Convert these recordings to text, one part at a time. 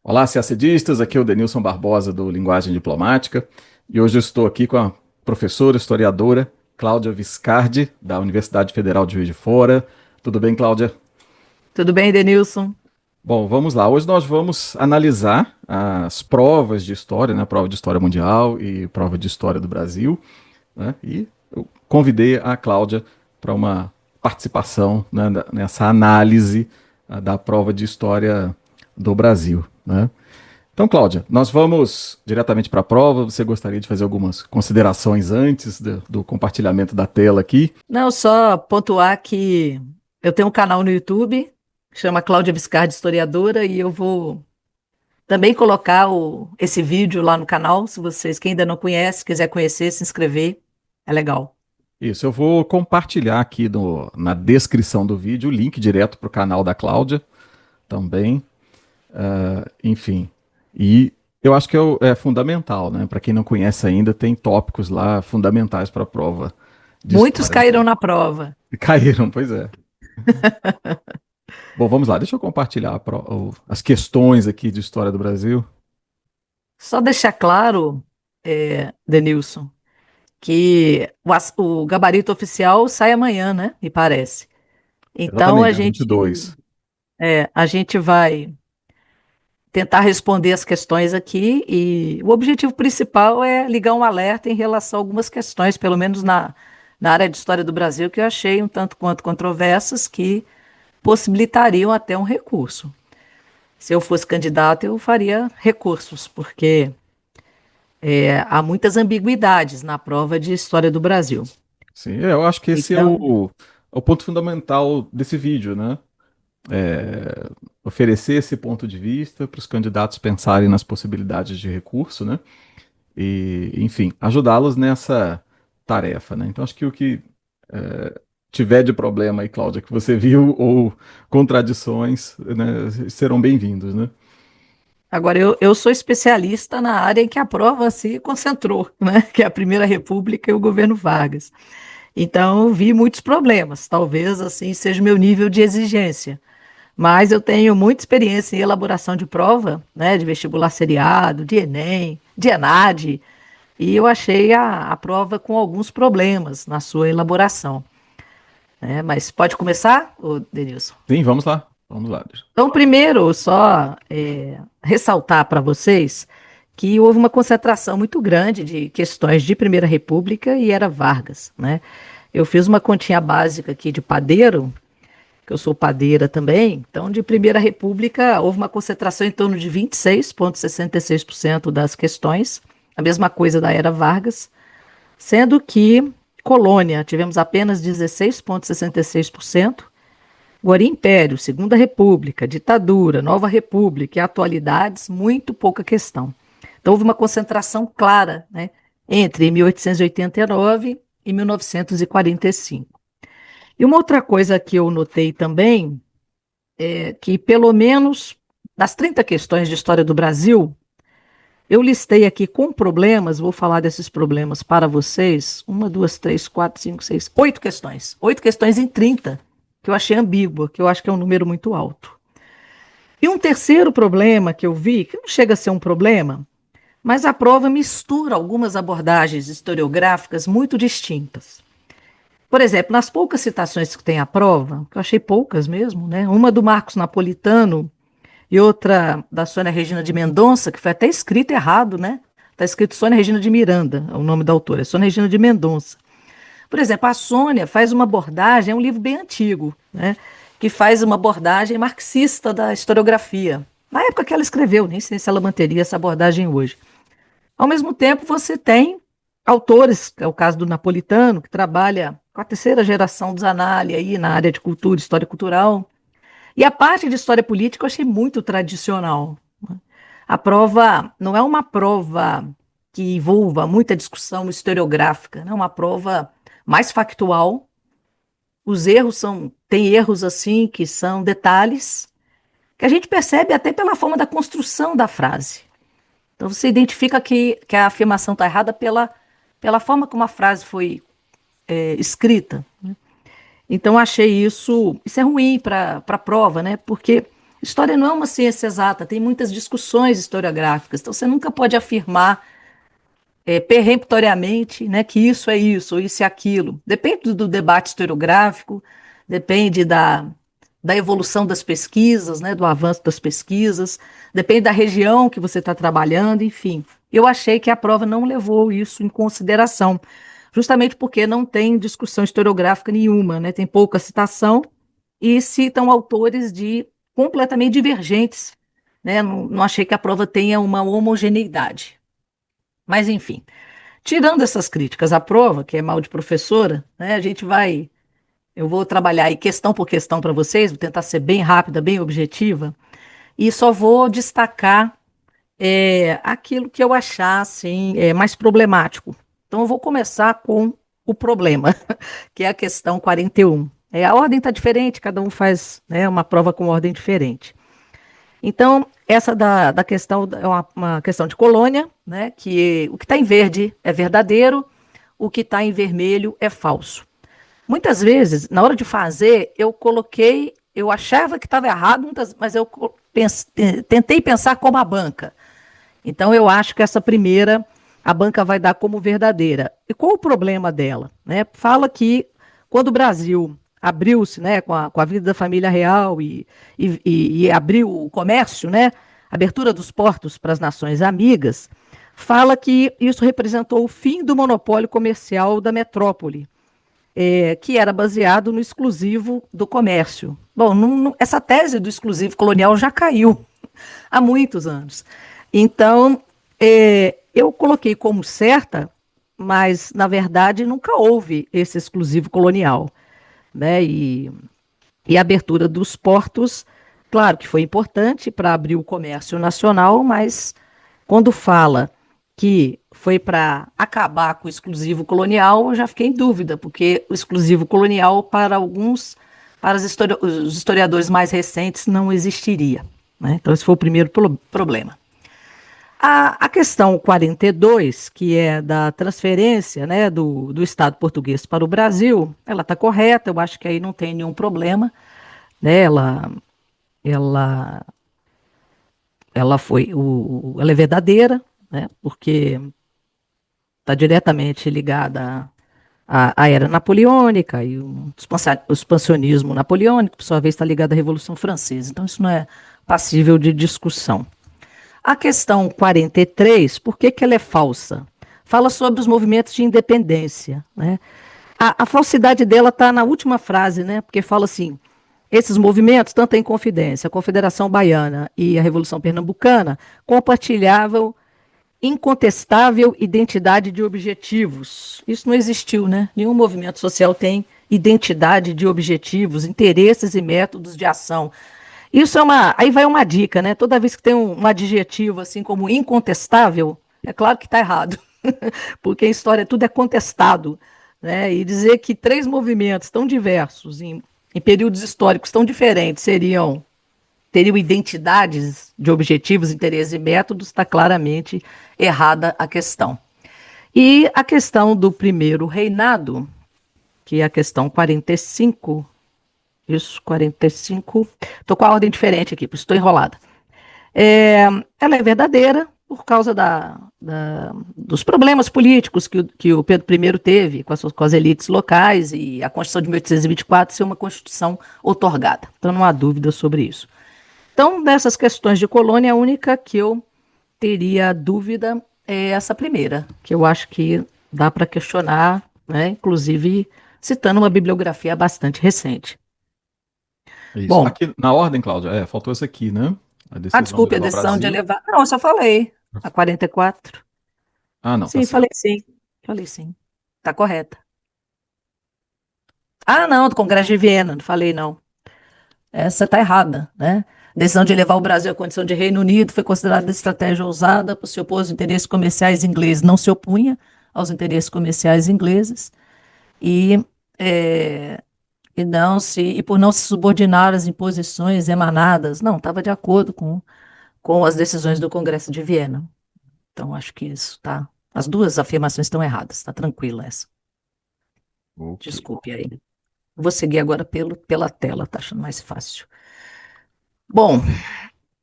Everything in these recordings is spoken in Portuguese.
Olá, CACDistas, aqui é o Denilson Barbosa do Linguagem Diplomática e hoje eu estou aqui com a professora historiadora Cláudia Viscardi, da Universidade Federal de Juiz de Fora. Tudo bem, Cláudia? Tudo bem, Denilson? Bom, vamos lá. Hoje nós vamos analisar as provas de história, né? Prova de História Mundial e prova de História do Brasil, né? E eu convidei a Cláudia para uma participação, né, nessa análise da prova de História do Brasil, né? Então, Cláudia, nós vamos diretamente para a prova. Você gostaria de fazer algumas considerações antes do compartilhamento da tela aqui? Não, só pontuar que eu tenho um canal no YouTube, que chama Cláudia Viscardi Historiadora, e eu vou também colocar esse vídeo lá no canal, se vocês, quem ainda não conhece, quiser conhecer, se inscrever, é legal. Isso, eu vou compartilhar aqui na descrição do vídeo o link direto para o canal da Cláudia também. Enfim, e eu acho que é fundamental, né? Para quem não conhece ainda, tem tópicos lá fundamentais para a prova de Muitos história. caíram na prova. Caíram, pois é. Bom, vamos lá, deixa eu compartilhar as questões aqui de história do Brasil. Só deixar claro, Denilson, que o gabarito oficial sai amanhã, né? Me parece. Então Exatamente, dia 22. a gente vai tentar responder as questões aqui e o objetivo principal é ligar um alerta em relação a algumas questões, pelo menos na área de história do Brasil, que eu achei um tanto quanto controversas que possibilitariam até um recurso. Se eu fosse candidato, eu faria recursos, porque há muitas ambiguidades na prova de história do Brasil. Sim, eu acho que esse é Então, o ponto fundamental desse vídeo, né? Oferecer esse ponto de vista para os candidatos pensarem nas possibilidades de recurso, né? E, enfim, ajudá-los nessa tarefa, né? Então, acho que o que tiver de problema aí, Cláudia, que você viu, ou contradições, né, serão bem-vindos, né? agora eu sou especialista na área em que a prova se concentrou, né? Que é a Primeira República e o governo Vargas. Então, eu vi muitos problemas. Talvez assim seja o meu nível de exigência. Mas eu tenho muita experiência em elaboração de prova, né, de vestibular seriado, de Enem, de ENAD, e eu achei a prova com alguns problemas na sua elaboração, né? Mas pode começar, ô Denilson? Sim, vamos lá. Vamos lá. Então, primeiro, só ressaltar para vocês que houve uma concentração muito grande de questões de Primeira República e era Vargas, né? Eu fiz uma continha básica aqui de padeiro, que eu sou padeira também, então de Primeira República houve uma concentração em torno de 26,66% das questões, a mesma coisa da era Vargas, sendo que colônia tivemos apenas 16,66%, agora Império, Segunda República, ditadura, Nova República e atualidades, muito pouca questão. Então houve uma concentração clara, né, entre 1889 e 1945. E uma outra coisa que eu notei também que pelo menos das 30 questões de história do Brasil, eu listei aqui com problemas, vou falar desses problemas para vocês, uma, duas, três, quatro, cinco, seis, oito questões. Oito questões em 30, que eu achei ambígua, que eu acho que é um número muito alto. E um terceiro problema que eu vi, que não chega a ser um problema, mas a prova mistura algumas abordagens historiográficas muito distintas. Por exemplo, nas poucas citações que tem a prova, que eu achei poucas mesmo, né? Uma do Marcos Napolitano, e outra da Sônia Regina de Mendonça, que foi até escrito errado, né? Está escrito Sônia Regina de Miranda, é o nome da autora, é Sônia Regina de Mendonça. Por exemplo, a Sônia faz uma abordagem, é um livro bem antigo, né? Que faz uma abordagem marxista da historiografia. Na época que ela escreveu, nem sei se ela manteria essa abordagem hoje. Ao mesmo tempo, você tem autores, que é o caso do Napolitano, que trabalha com a terceira geração dos Zanelli aí na área de cultura, história cultural. E a parte de história política eu achei muito tradicional. A prova não é uma prova que envolva muita discussão historiográfica, não é uma prova mais factual. Os erros tem erros assim que são detalhes que a gente percebe até pela forma da construção da frase. Então você identifica que a afirmação está errada pela forma como a frase foi escrita. Então achei isso é ruim para a prova, né? Porque História não é uma ciência exata, tem muitas discussões historiográficas, então você nunca pode afirmar peremptoriamente, né, que isso é isso, ou isso é aquilo. Depende do debate historiográfico, depende da evolução das pesquisas, né, do avanço das pesquisas, depende da região que você está trabalhando, enfim. Eu achei que a prova não levou isso em consideração, justamente porque não tem discussão historiográfica nenhuma, né, tem pouca citação e citam autores de completamente divergentes, né, não achei que a prova tenha uma homogeneidade. Mas, enfim. Tirando essas críticas à prova, que é mal de professora, né, eu vou trabalhar aí questão por questão para vocês, vou tentar ser bem rápida, bem objetiva, e só vou destacar aquilo que eu achar assim, mais problemático. Então, eu vou começar com o problema, que é a questão 41. A ordem está diferente, cada um faz, né, uma prova com ordem diferente. Então, essa da questão é uma questão de colônia, né? Que o que está em verde é verdadeiro, o que está em vermelho é falso. Muitas vezes, na hora de fazer, eu achava que estava errado, mas tentei pensar como a banca. Então, eu acho que essa primeira a banca vai dar como verdadeira. E qual o problema dela? Né? Fala que quando o Brasil abriu-se, né, com a vida da família real e abriu o comércio, né, abertura dos portos para as nações amigas, fala que isso representou o fim do monopólio comercial da metrópole, que era baseado no exclusivo do comércio. Bom, essa tese do exclusivo colonial já caiu há muitos anos. Então, eu coloquei como certa, mas na verdade nunca houve esse exclusivo colonial, né? E a abertura dos portos, claro que foi importante para abrir o comércio nacional, mas quando fala que foi para acabar com o exclusivo colonial, eu já fiquei em dúvida, porque o exclusivo colonial, para alguns, para os historiadores mais recentes, não existiria. Né? Então, esse foi o primeiro problema. A questão 42, que é da transferência, né, do Estado português para o Brasil, ela está correta, eu acho que aí não tem nenhum problema. Né, ela, ela é verdadeira, né, porque está diretamente ligada à era napoleônica e o expansionismo napoleônico, por sua vez, está ligado à Revolução Francesa. Então, isso não é passível de discussão. A questão 43, por que, que ela é falsa? Fala sobre os movimentos de independência. Né? A falsidade dela está na última frase, né? Porque fala assim: esses movimentos, tanto a Inconfidência, a Confederação Baiana e a Revolução Pernambucana, compartilhavam incontestável identidade de objetivos. Isso não existiu, né? Nenhum movimento social tem identidade de objetivos, interesses e métodos de ação. Isso é uma. Aí vai uma dica, né? Toda vez que tem um adjetivo assim como incontestável, é claro que está errado, porque em história tudo é contestado. Né? E dizer que três movimentos tão diversos, em períodos históricos tão diferentes, teriam identidades de objetivos, interesses e métodos, está claramente errada a questão. E a questão do primeiro reinado, que é a questão 45, isso, 45. Estou com a ordem diferente aqui, estou enrolada. Ela é verdadeira por causa dos problemas políticos que o Pedro I teve com as elites locais e a Constituição de 1824 ser uma Constituição outorgada. Então não há dúvida sobre isso. Então, dessas questões de colônia, a única que eu teria dúvida é essa primeira, que eu acho que dá para questionar, né? Inclusive citando uma bibliografia bastante recente. Isso. Bom, Aqui na ordem, Cláudia, faltou essa aqui, né? A decisão de desculpe a levar o decisão de Brasil. elevar. Não, eu só falei. A 44. Ah, não, tá Sim, certo. falei sim. Falei sim. Tá correta. Ah, não, do Congresso de Viena, não falei não. Essa tá errada, né? Decisão de levar o Brasil à condição de Reino Unido foi considerada estratégia ousada por se opor aos interesses comerciais ingleses. Não se opunha aos interesses comerciais ingleses e, é, e por não se subordinar às imposições emanadas. Não, estava de acordo com as decisões do Congresso de Viena. Então, acho que isso tá. As duas afirmações estão erradas, está tranquila essa. Ok. Desculpe aí. Vou seguir agora pela tela, tá achando mais fácil. Bom,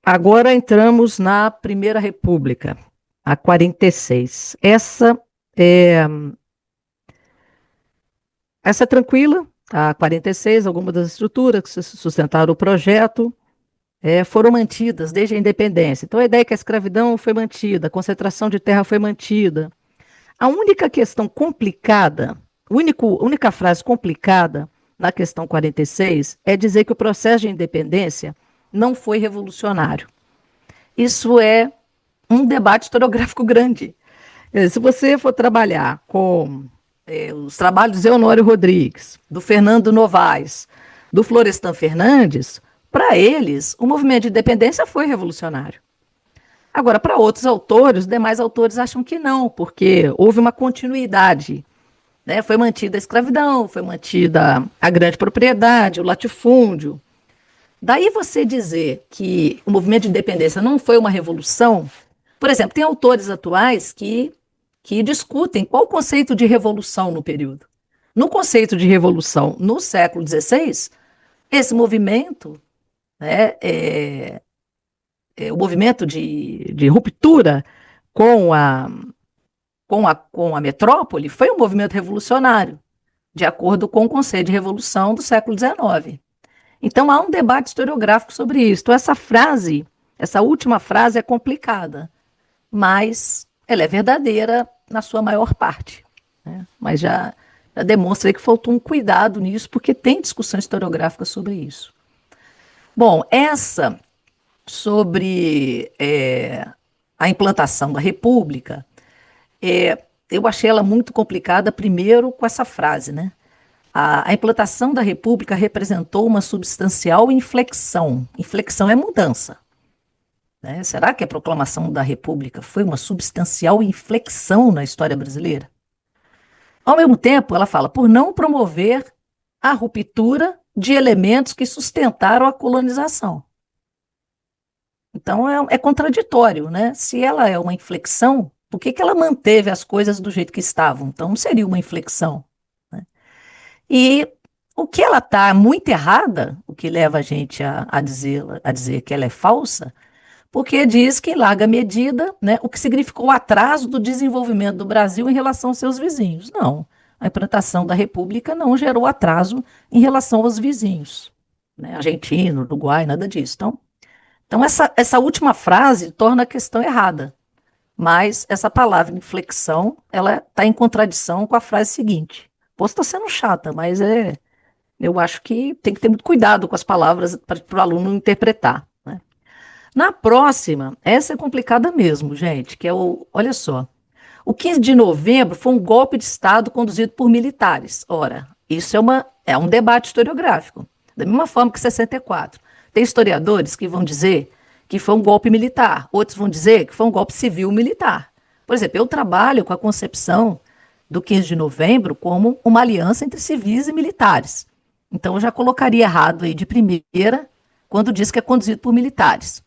agora entramos na Primeira República, a 46. É, essa é tranquila, a 46, algumas das estruturas que sustentaram o projeto foram mantidas desde a independência. Então, a ideia é que a escravidão foi mantida, a concentração de terra foi mantida. A única questão complicada, única frase complicada na questão 46 é dizer que o processo de independência não foi revolucionário. Isso é um debate historiográfico grande. Se você for trabalhar com os trabalhos de Eonório Rodrigues, do Fernando Novaes, do Florestan Fernandes, para eles, o movimento de independência foi revolucionário. Agora, para outros autores, os demais autores acham que não, porque houve uma continuidade. Né? Foi mantida a escravidão, foi mantida a grande propriedade, o latifúndio. Daí você dizer que o movimento de independência não foi uma revolução, por exemplo, tem autores atuais que discutem qual o conceito de revolução no período. No conceito de revolução no século XVI, esse movimento, né, o movimento de ruptura com com a metrópole, foi um movimento revolucionário, de acordo com o conceito de revolução do século XIX. Então há um debate historiográfico sobre isso. Então, essa última frase é complicada, mas ela é verdadeira na sua maior parte. Né? Mas já demonstra que faltou um cuidado nisso, porque tem discussão historiográfica sobre isso. Bom, essa sobre a implantação da República, eu achei ela muito complicada, primeiro com essa frase, né? A implantação da República representou uma substancial inflexão. Inflexão é mudança. Né? Será que a proclamação da República foi uma substancial inflexão na história brasileira? Ao mesmo tempo, ela fala, por não promover a ruptura de elementos que sustentaram a colonização. Então, é contraditório, né? Se ela é uma inflexão, por que ela manteve as coisas do jeito que estavam? Então, não seria uma inflexão. Né? E o que ela está muito errada, o que leva a gente a dizer que ela é falsa, porque diz que, em larga medida, né, o que significou o atraso do desenvolvimento do Brasil em relação aos seus vizinhos. Não, a implantação da República não gerou atraso em relação aos vizinhos. Né, Argentina, Uruguai, nada disso. Então essa última frase torna a questão errada. Mas essa palavra inflexão, ela está em contradição com a frase seguinte. Posso estar sendo chata, mas eu acho que tem que ter muito cuidado com as palavras para o aluno interpretar. Né? Na próxima, essa é complicada mesmo, gente, que é olha só, o 15 de novembro foi um golpe de Estado conduzido por militares. Ora, isso é um debate historiográfico. Da mesma forma que 64. Tem historiadores que vão dizer que foi um golpe militar, outros vão dizer que foi um golpe civil-militar. Por exemplo, eu trabalho com a concepção do 15 de novembro como uma aliança entre civis e militares. Então, eu já colocaria errado aí de primeira, quando diz que é conduzido por militares.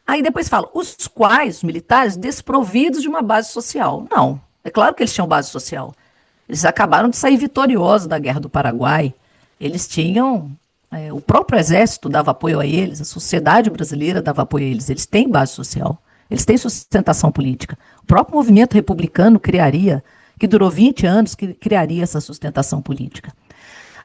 Aí depois fala, os quais, os militares, desprovidos de uma base social. Não, é claro que eles tinham base social. Eles acabaram de sair vitoriosos da Guerra do Paraguai. Eles tinham. O próprio exército dava apoio a eles, a sociedade brasileira dava apoio a eles. Eles têm base social, eles têm sustentação política. O próprio movimento republicano criaria, que durou 20 anos, que criaria essa sustentação política.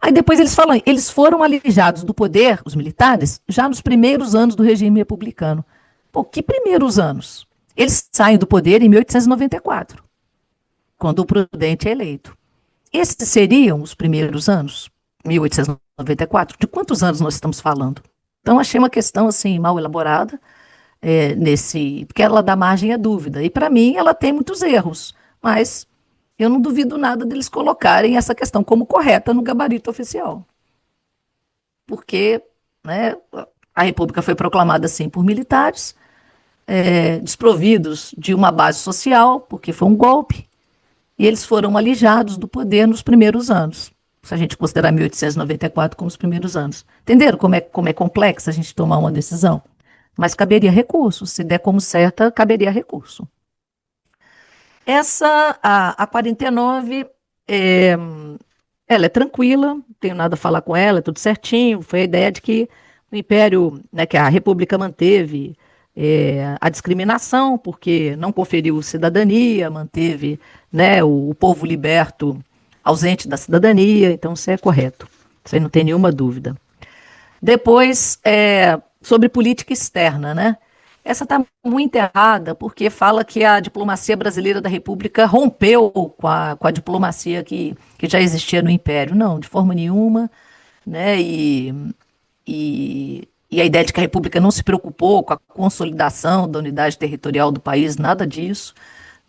Aí depois eles falam, eles foram alijados do poder, os militares, já nos primeiros anos do regime republicano. Pô, que primeiros anos? Eles saem do poder em 1894, quando o Prudente é eleito. Esses seriam os primeiros anos, 1894? De quantos anos nós estamos falando? Então, achei uma questão assim mal elaborada, porque ela dá margem à dúvida. E, para mim, ela tem muitos erros, mas eu não duvido nada deles colocarem essa questão como correta no gabarito oficial. Porque né, a República foi proclamada assim por militares, desprovidos de uma base social, porque foi um golpe, e eles foram alijados do poder nos primeiros anos, se a gente considerar 1894 como os primeiros anos. Entenderam como é complexa a gente tomar uma decisão? Mas caberia recurso, se der como certa, caberia recurso. A 49, ela é tranquila, não tenho nada a falar com ela, é tudo certinho, foi a ideia de que O Império, né, que a República manteve a discriminação, porque não conferiu cidadania, manteve, né, o povo liberto ausente da cidadania, então isso é correto. Isso aí não tem nenhuma dúvida. Depois, sobre política externa, né? Essa está muito errada, porque fala que a diplomacia brasileira da República rompeu com a diplomacia que já existia no Império. Não, de forma nenhuma, né? E a ideia de que a República não se preocupou com a consolidação da unidade territorial do país, nada disso,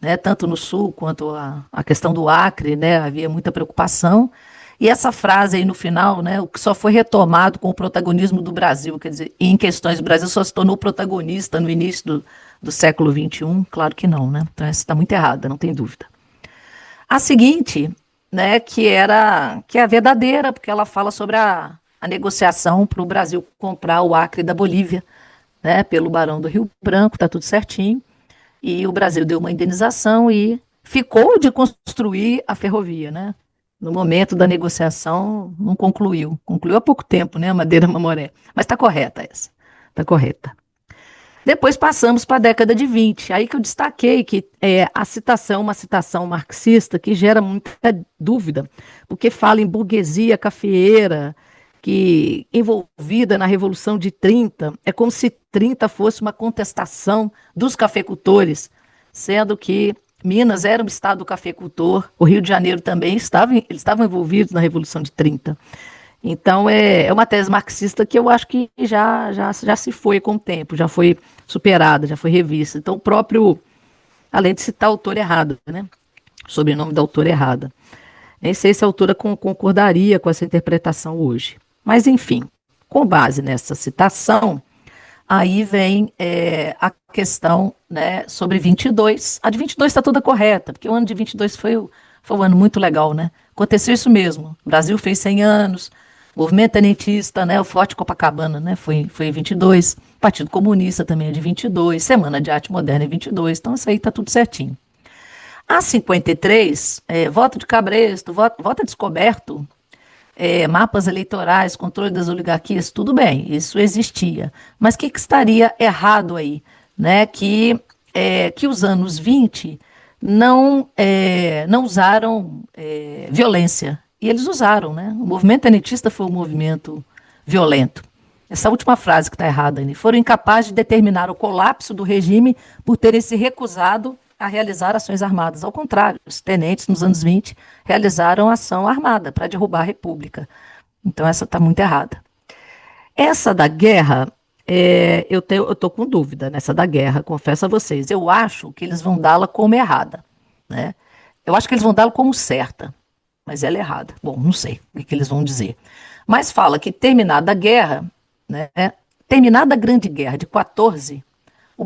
né? Tanto no Sul quanto a questão do Acre, né? Havia muita preocupação. E essa frase aí no final, né? O que só foi retomado com o protagonismo do Brasil, quer dizer, em questões do Brasil só se tornou protagonista no início do século XXI? Claro que não, né? Então essa está muito errada, não tem dúvida. A seguinte, né, que é a verdadeira, porque ela fala sobre a negociação para o Brasil comprar o Acre da Bolívia, né, pelo Barão do Rio Branco, tá tudo certinho. E o Brasil deu uma indenização e ficou de construir a ferrovia, né? No momento da negociação, não concluiu. Concluiu há pouco tempo, né, a Madeira Mamoré. Mas está correta essa. Está correta. Depois passamos para a década de 20. Aí que eu destaquei que a citação, uma citação marxista que gera muita dúvida, porque fala em burguesia cafeeira, que envolvida na Revolução de 30, é como se 30 fosse uma contestação dos cafeicultores, sendo que Minas era um estado cafeicultor, o Rio de Janeiro também eles estavam envolvidos na Revolução de 30. Então, é uma tese marxista que eu acho que já se foi com o tempo, já foi superada, já foi revista. Então, o próprio, além de citar a autora errada, né? O sobrenome da autora errada. Nem sei se a autora concordaria com essa interpretação hoje. Mas, enfim, com base nessa citação, aí vem a questão, né, sobre 22. A de 22 está toda correta, porque o ano de 22 foi um ano muito legal, né? Aconteceu isso mesmo. O Brasil fez 100 anos, o movimento tenentista, né, o Forte Copacabana, né, foi em 22. Partido Comunista também é de 22. Semana de Arte Moderna é 22. Então, isso aí está tudo certinho. A 53, voto de cabresto, voto descoberto, mapas eleitorais, controle das oligarquias, tudo bem, isso existia. Mas o que estaria errado aí? Né? Que os anos 20 não usaram violência. E eles usaram, né? O movimento tenentista foi um movimento violento. Essa última frase que está errada, né? Foram incapazes de determinar o colapso do regime por terem se recusado a realizar ações armadas. Ao contrário, os tenentes, nos anos 20, realizaram ação armada para derrubar a República. Então, essa está muito errada. Essa da guerra, eu estou com dúvida nessa da guerra, confesso a vocês. Eu acho que eles vão dá-la como errada. Né? Eu acho que eles vão dá-la como certa, mas ela é errada. Bom, não sei o que eles vão dizer. Mas fala que terminada a guerra, né, terminada a Grande Guerra de 14, o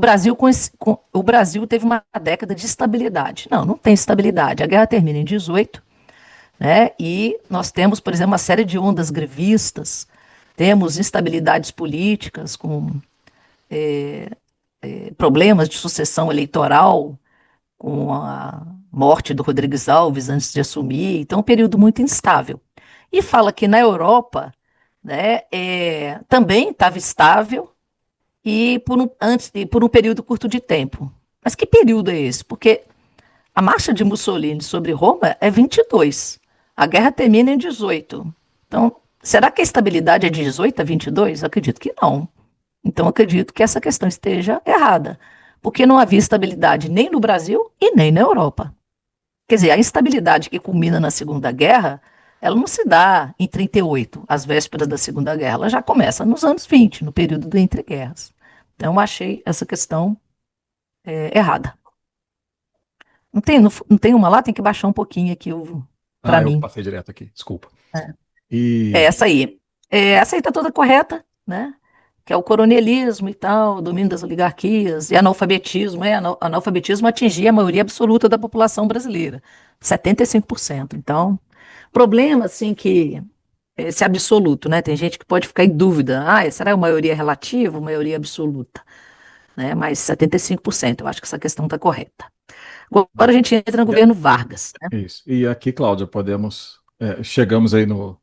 Brasil teve uma década de estabilidade. Não, não tem estabilidade. A guerra termina em 18, né? E nós temos, por exemplo, uma série de ondas grevistas, temos instabilidades políticas com problemas de sucessão eleitoral, com a morte do Rodrigues Alves antes de assumir. Então, um período muito instável. E fala que na Europa, né, também estava estável, e por um período curto de tempo. Mas que período é esse? Porque a marcha de Mussolini sobre Roma é 22. A guerra termina em 18. Então, será que a estabilidade é de 18 a 22? Acredito que não. Então, acredito que essa questão esteja errada. Porque não havia estabilidade nem no Brasil e nem na Europa. Quer dizer, a instabilidade que culmina na Segunda Guerra, ela não se dá em 38, às vésperas da Segunda Guerra. Ela já começa nos anos 20, no período do entre guerras. Então, eu achei essa questão errada. Não tem uma lá? Tem que baixar um pouquinho aqui para Ah, eu mim. passei direto aqui, desculpa. É E essa aí. Essa aí está toda correta, né? Que é o coronelismo e tal, o domínio das oligarquias e analfabetismo. Analfabetismo atingia a maioria absoluta da população brasileira, 75%. Então, problema assim que esse absoluto, né? Tem gente que pode ficar em dúvida. Ah, será a maioria relativa ou maioria absoluta? Né? Mas 75%, eu acho que essa questão está correta. Agora a gente entra no e a- governo Vargas, né? isso. E aqui, Cláudia, chegamos aí no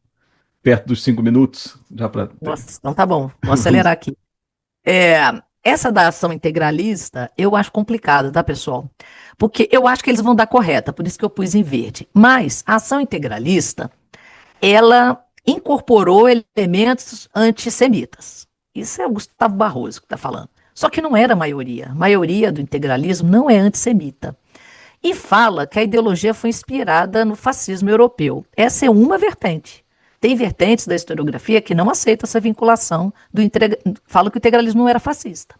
perto dos 5 minutos, já para. Nossa, então tá bom, vou acelerar aqui. É, essa da ação integralista eu acho complicada, tá, pessoal? Porque eu acho que eles vão dar correta, por isso que eu pus em verde. Mas a ação integralista, ela incorporou elementos antissemitas. Isso é o Gustavo Barroso que está falando. Só que não era a maioria. A maioria do integralismo não é antissemita. E fala que a ideologia foi inspirada no fascismo europeu. Essa é uma vertente. Tem vertentes da historiografia que não aceitam essa vinculação fala que o integralismo não era fascista.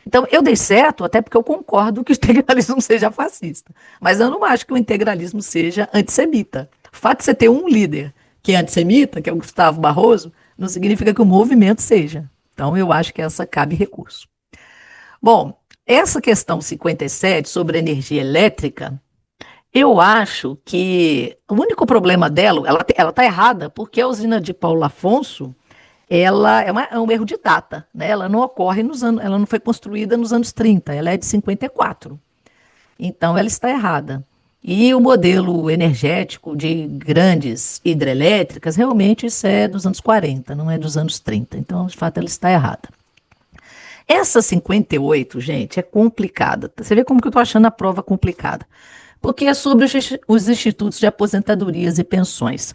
Então, eu dei certo, até porque eu concordo que o integralismo seja fascista. Mas eu não acho que o integralismo seja antissemita. O fato de você ter um líder que é antissemita, que é o Gustavo Barroso, não significa que o movimento seja. Então, eu acho que essa cabe recurso. Bom, essa questão 57 sobre energia elétrica, eu acho que o único problema dela, ela está errada, porque a usina de Paulo Afonso, ela é um erro de data, né? Ela não ocorre nos anos, ela não foi construída nos anos 30, ela é de 54. Então ela está errada. E o modelo energético de grandes hidrelétricas, realmente isso é dos anos 40, não é dos anos 30. Então, de fato, ela está errada. Essa 58, gente, é complicada. Você vê como que eu estou achando a prova complicada. Porque é sobre os institutos de aposentadorias e pensões.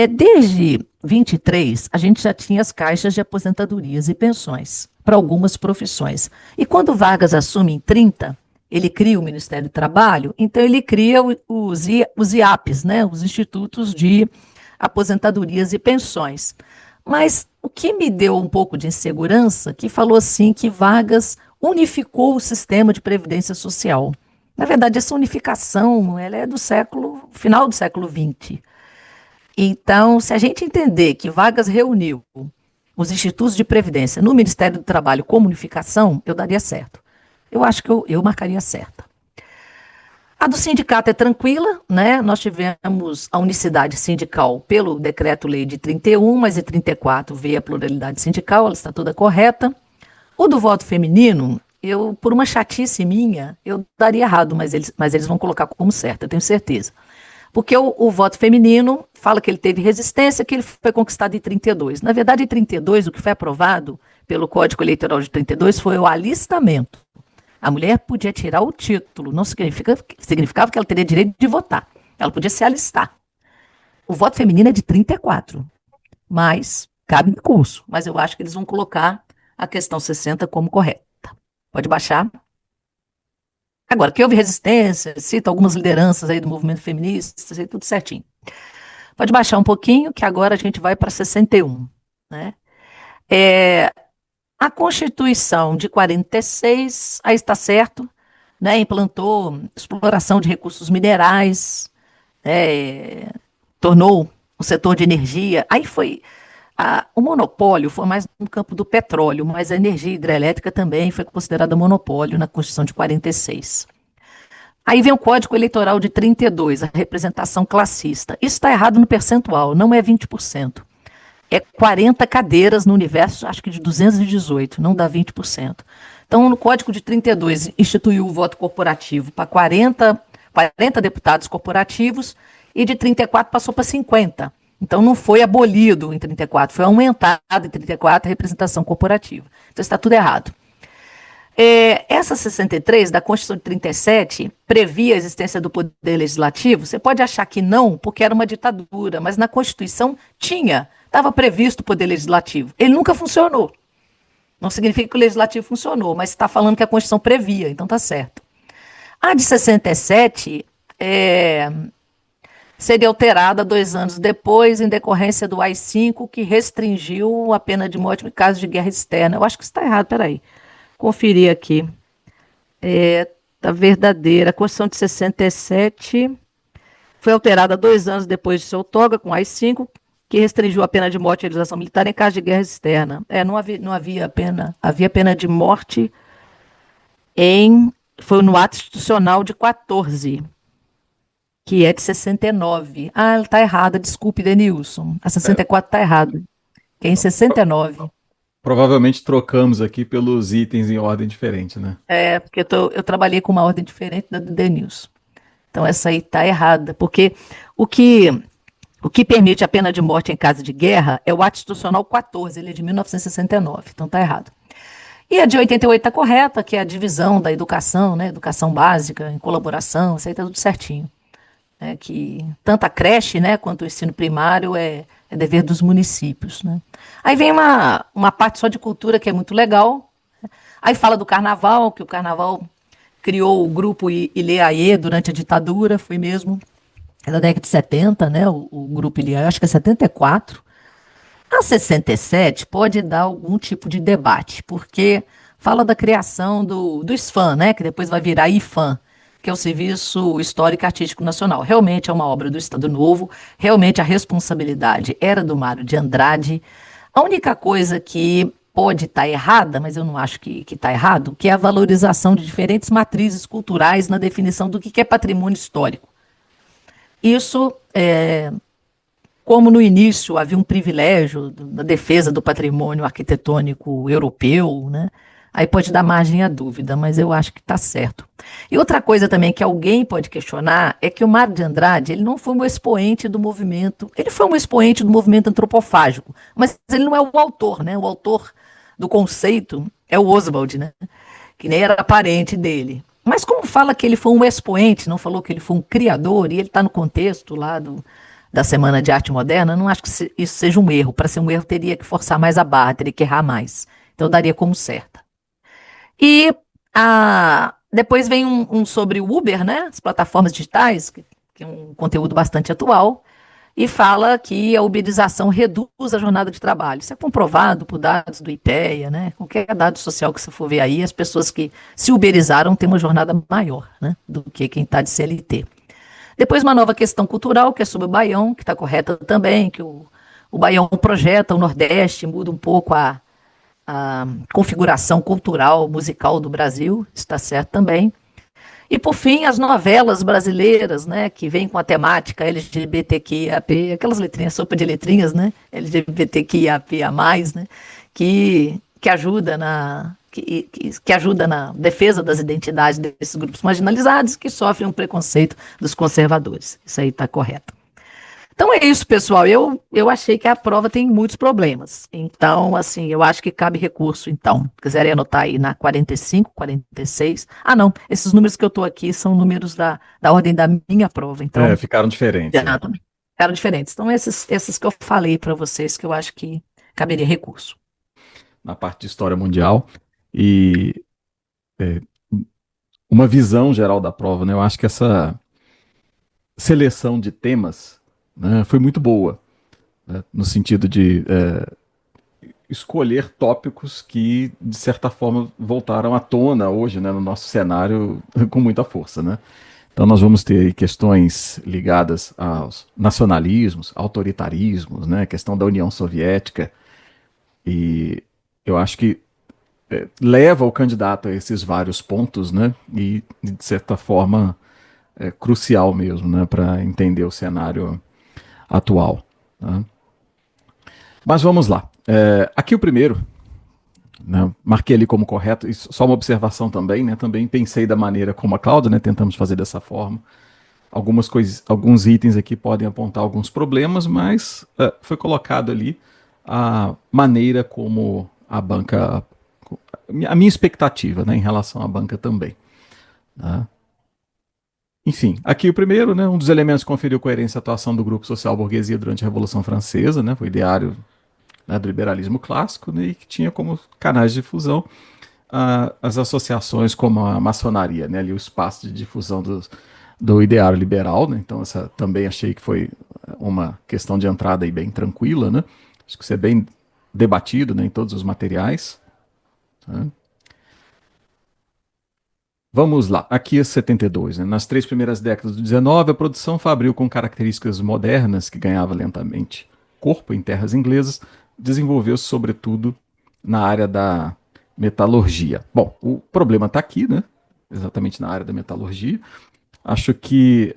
Desde 23, a gente já tinha as caixas de aposentadorias e pensões para algumas profissões. E quando Vargas assume em 30, ele cria o Ministério do Trabalho, então ele cria os IAPs, né, os Institutos de Aposentadorias e Pensões. Mas o que me deu um pouco de insegurança, que falou assim que Vargas unificou o sistema de previdência social. Na verdade, essa unificação, ela é do final do século XX. Então, se a gente entender que Vargas reuniu os institutos de previdência no Ministério do Trabalho como unificação, eu daria certo. Eu acho que eu marcaria certa. A do sindicato é tranquila, né? Nós tivemos a unicidade sindical pelo decreto-lei de 31, mas em 34 veio a pluralidade sindical, ela está toda correta. O do voto feminino, por uma chatice minha, eu daria errado, mas eles vão colocar como certo, eu tenho certeza. Porque o voto feminino fala que ele teve resistência, que ele foi conquistado em 32. Na verdade, em 32, o que foi aprovado pelo Código Eleitoral de 32 foi o alistamento. A mulher podia tirar o título, não significava que ela teria direito de votar. Ela podia se alistar. O voto feminino é de 34, mas cabe em curso. Mas eu acho que eles vão colocar a questão 60 como correta. Pode baixar. Agora, que houve resistência, cita algumas lideranças aí do movimento feminista, aí tudo certinho. Pode baixar um pouquinho, que agora a gente vai para 61. Né? A Constituição de 46, aí está certo, né? Implantou exploração de recursos minerais, tornou o setor de energia. Aí foi. O monopólio foi mais no campo do petróleo, mas a energia hidrelétrica também foi considerada monopólio na Constituição de 46. Aí vem o Código Eleitoral de 32, a representação classista. Isso está errado no percentual, não é 20%. É 40 cadeiras no universo, acho que de 218, não dá 20%. Então, no Código de 32, instituiu o voto corporativo para 40 deputados corporativos e de 34 passou para 50. Então, não foi abolido em 34, foi aumentado em 34 a representação corporativa. Então, está tudo errado. Essa 63 da Constituição de 37 previa a existência do poder legislativo. Você pode achar que não, porque era uma ditadura, mas na Constituição estava previsto o poder legislativo. Ele nunca funcionou. Não significa que o legislativo funcionou, mas está falando que a Constituição previa, então está certo. A de 67 seria alterada 2 anos depois, em decorrência do AI-5, que restringiu a pena de morte em caso de guerra externa. Eu acho que isso está errado, peraí. Conferir aqui. Tá verdadeira. A Constituição de 67 foi alterada 2 anos depois de seu toga, com AI-5, que restringiu a pena de morte e realização militar em caso de guerra externa. Não havia pena, havia pena de morte foi no ato institucional de 14, que é de 69. Ah, ela está errada, desculpe, Denilson. A 64 está errada, que é em 69. Provavelmente trocamos aqui pelos itens em ordem diferente, né? Porque eu trabalhei com uma ordem diferente da do Denilson. Então essa aí está errada, porque o que O que permite a pena de morte em caso de guerra é o Ato Institucional 14, ele é de 1969, então está errado. E a de 88 está correta, que é a divisão da educação, né? Educação básica, em colaboração, isso aí está tudo certinho. Né? Que tanto a creche, né, quanto o ensino primário é dever dos municípios. Né? Aí vem uma parte só de cultura que é muito legal. Aí fala do carnaval, que o carnaval criou o grupo Ileaê durante a ditadura, foi mesmo, é da década de 70, né, o grupo Ileaê, acho que é 74. A 67 pode dar algum tipo de debate, porque fala da criação do SFAM, né, que depois vai virar IFAM, que é o Serviço Histórico e Artístico Nacional. Realmente é uma obra do Estado Novo, realmente a responsabilidade era do Mário de Andrade. A única coisa que pode estar errada, mas eu não acho que está errado, que é a valorização de diferentes matrizes culturais na definição do que é patrimônio histórico. Isso como no início havia um privilégio da defesa do patrimônio arquitetônico europeu, né? Aí pode dar margem à dúvida, mas eu acho que está certo. E outra coisa também que alguém pode questionar é que o Mário de Andrade ele não foi um expoente do movimento, ele foi um expoente do movimento antropofágico, mas ele não é o autor, né? O autor do conceito é o Oswald, né? Que nem era parente dele. Mas como fala que ele foi um expoente, não falou que ele foi um criador, e ele está no contexto lá da Semana de Arte Moderna, não acho que isso seja um erro. Para ser um erro, teria que forçar mais a barra, teria que errar mais. Então, eu daria como certa. E depois vem um sobre o Uber, né? As plataformas digitais, que é um conteúdo bastante atual, e fala que a uberização reduz a jornada de trabalho. Isso é comprovado por dados do IPEA, né? Qualquer dado social que você for ver aí, as pessoas que se uberizaram têm uma jornada maior, né? Do que quem está de CLT. Depois uma nova questão cultural, que é sobre o Baião, que está correta também, que o Baião projeta o Nordeste, muda um pouco a configuração cultural, musical do Brasil, está certo também. E por fim, as novelas brasileiras, né, que vêm com a temática LGBTQIAP, aquelas letrinhas, sopa de letrinhas, né, LGBTQIAP+, né, que ajuda que ajuda na defesa das identidades desses grupos marginalizados que sofrem um preconceito dos conservadores. Isso aí está correto. Então é isso, pessoal. Eu achei que a prova tem muitos problemas. Então, assim, eu acho que cabe recurso. Então, quiserem anotar aí na 45, 46. Ah, não, esses números que eu estou aqui são números da ordem da minha prova. É, Então, ficaram diferentes. É. ficaram diferentes. Então, esses que eu falei para vocês, que eu acho que caberia recurso. Na parte de história mundial. E é, uma visão geral da prova, né? Eu acho que essa seleção de temas, né, foi muito boa, né, no sentido de escolher tópicos que, de certa forma, voltaram à tona hoje, né, no nosso cenário com muita força, né? Então nós vamos ter aí questões ligadas aos nacionalismos, autoritarismos, né, questão da União Soviética, e eu acho que leva o candidato a esses vários pontos, né, e de certa forma é crucial mesmo, né, para entender o cenário atual. Tá? Mas vamos lá. Aqui o primeiro, né, marquei ali como correto, e só uma observação também, né, também pensei da maneira como a Cláudia, né, tentamos fazer dessa forma. Algumas coisas, alguns itens aqui podem apontar alguns problemas, mas foi colocado ali a maneira como a banca, a minha expectativa, né, em relação à banca também. Tá? Enfim, aqui o primeiro, né, um dos elementos que conferiu coerência à atuação do grupo social burguesia durante a Revolução Francesa, né, foi o ideário, né, do liberalismo clássico, né, e que tinha como canais de difusão as associações como a maçonaria, né, ali o espaço de difusão do ideário liberal, né, então essa também achei que foi uma questão de entrada aí bem tranquila, né, acho que isso é bem debatido, né, em todos os materiais. Tá? Vamos lá, aqui é 72. Né? Nas três primeiras décadas do 19, a produção fabril com características modernas, que ganhava lentamente corpo em terras inglesas, desenvolveu-se sobretudo na área da metalurgia. Bom, o problema está aqui, né? Exatamente na área da metalurgia. Acho que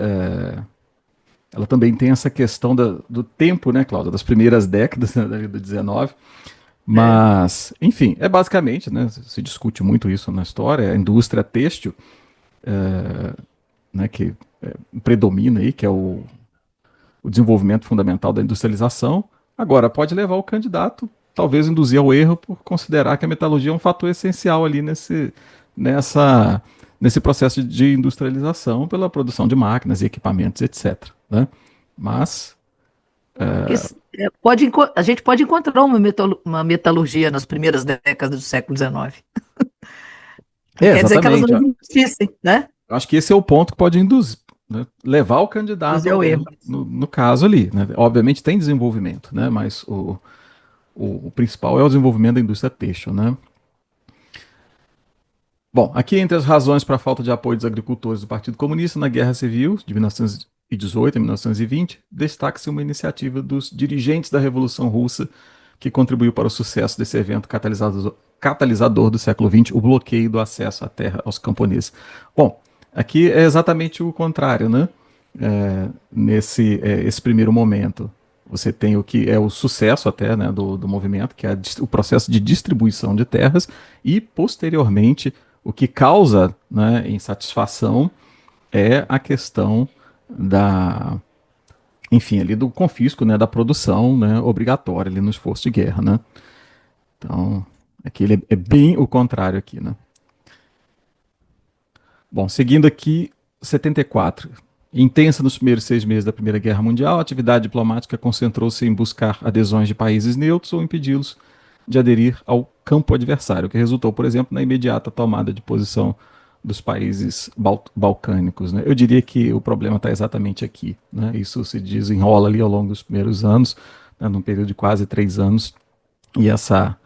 ela também tem essa questão do tempo, né, Cláudia, das primeiras décadas, né, do 19. É. Mas, enfim, é basicamente, né, se discute muito isso na história, a indústria têxtil, né, que predomina aí, que é o desenvolvimento fundamental da industrialização. Agora, pode levar o candidato, talvez induzir ao erro por considerar que a metalurgia é um fator essencial ali nessa, nesse processo de industrialização pela produção de máquinas e equipamentos, etc. Né? Mas, Porque a gente pode encontrar uma metalurgia nas primeiras décadas do século XIX. Não quer dizer que elas não exatamente, existissem, né? acho que esse é o ponto que pode induzir, né? Levar o candidato Induzir ao ao erro. erro no caso ali. Né? Obviamente tem desenvolvimento, né? Mas o principal é o desenvolvimento da indústria têxtil. Né? Bom, aqui entre as razões para a falta de apoio dos agricultores do Partido Comunista na Guerra Civil de 1918 a 1920, destaca-se uma iniciativa dos dirigentes da Revolução Russa que contribuiu para o sucesso desse evento catalisador do século XX, o bloqueio do acesso à terra aos camponeses. Bom, aqui é exatamente o contrário, né? Nesse esse primeiro momento, você tem o que é o sucesso até, né, do movimento, que é o processo de distribuição de terras, e posteriormente o que causa, né, insatisfação é a questão da, enfim, ali do confisco, né, da produção, né, obrigatória ali no esforço de guerra, né? Então, aqui ele é bem o contrário aqui, né? Bom, seguindo aqui, 74. Intensa nos primeiros 6 meses da Primeira Guerra Mundial, a atividade diplomática concentrou-se em buscar adesões de países neutros ou impedi-los de aderir ao campo adversário, o que resultou, por exemplo, na imediata tomada de posição dos países balcânicos. Né? Eu diria que o problema está exatamente aqui. Né? Isso se desenrola ali ao longo dos primeiros anos, né, num período de quase 3 anos, e essa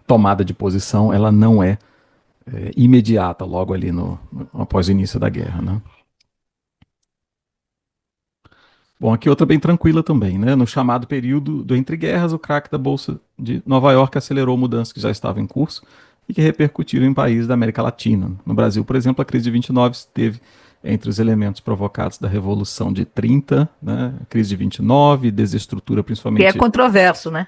tomada de posição ela não é imediata, logo ali após o início da guerra. Né? Bom, aqui outra bem tranquila também, né? No chamado período do entre guerras, o craque da Bolsa de Nova York acelerou mudanças que já estavam em curso e que repercutiram em países da América Latina. No Brasil, por exemplo, a crise de 29 esteve entre os elementos provocados da Revolução de 30, né? A crise de 29, desestrutura Que é principalmente. controverso, né?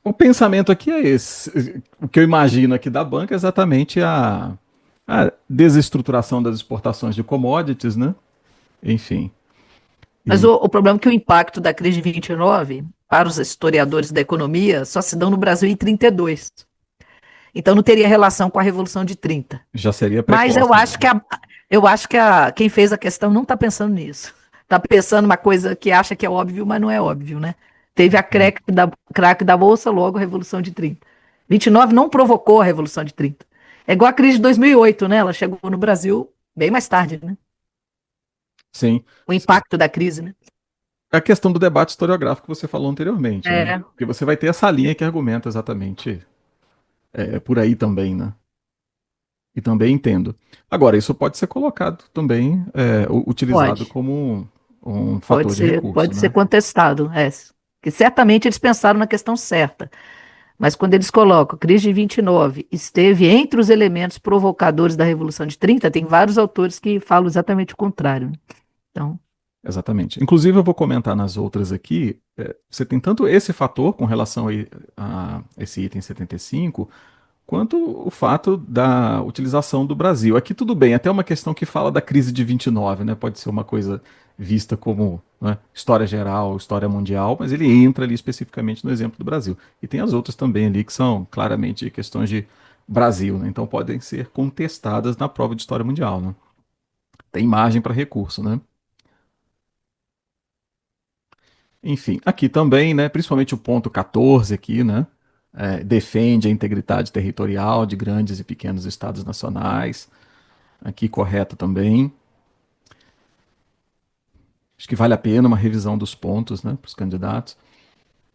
O pensamento aqui é esse. O que eu imagino aqui da banca é exatamente a desestruturação das exportações de commodities, né? Enfim. Mas E o problema é que o impacto da crise de 29, para os historiadores da economia, só se dão no Brasil em 32. Então não teria relação com a Revolução de 30. já seria Mas precoce, já. quem fez a questão não está pensando nisso. Está pensando uma coisa que acha que é óbvio, mas não é óbvio, né? Teve a craque da Bolsa, logo a Revolução de 30. 29 não provocou a Revolução de 30. É igual a crise de 2008, né? Ela chegou no Brasil bem mais tarde, né? Sim. O impacto da crise, né? A questão do debate historiográfico que você falou anteriormente, né? É, Porque você vai ter essa linha que argumenta exatamente por aí também, né? E também entendo. Agora, isso pode ser colocado também, utilizado pode. como um fator de recurso, Pode ser né? contestado. É. Que certamente eles pensaram na questão certa. Mas quando eles colocam a crise de 29 esteve entre os elementos provocadores da Revolução de 30, tem vários autores que falam exatamente o contrário. Né? Então, Exatamente. Inclusive, eu vou comentar nas outras aqui. Você tem tanto esse fator com relação a esse item 75, quanto o fato da utilização do Brasil. Aqui tudo bem, até uma questão que fala da crise de 29, né? Pode ser uma coisa vista como, né, história geral, história mundial, mas ele entra ali especificamente no exemplo do Brasil. E tem as outras também ali que são claramente questões de Brasil, né? Então podem ser contestadas na prova de história mundial, né? Tem margem para recurso, né? Enfim, aqui também, né, principalmente o ponto 14 aqui, né, defende a integridade territorial de grandes e pequenos estados nacionais. Aqui correto também. Acho que vale a pena uma revisão dos pontos, né, para os candidatos.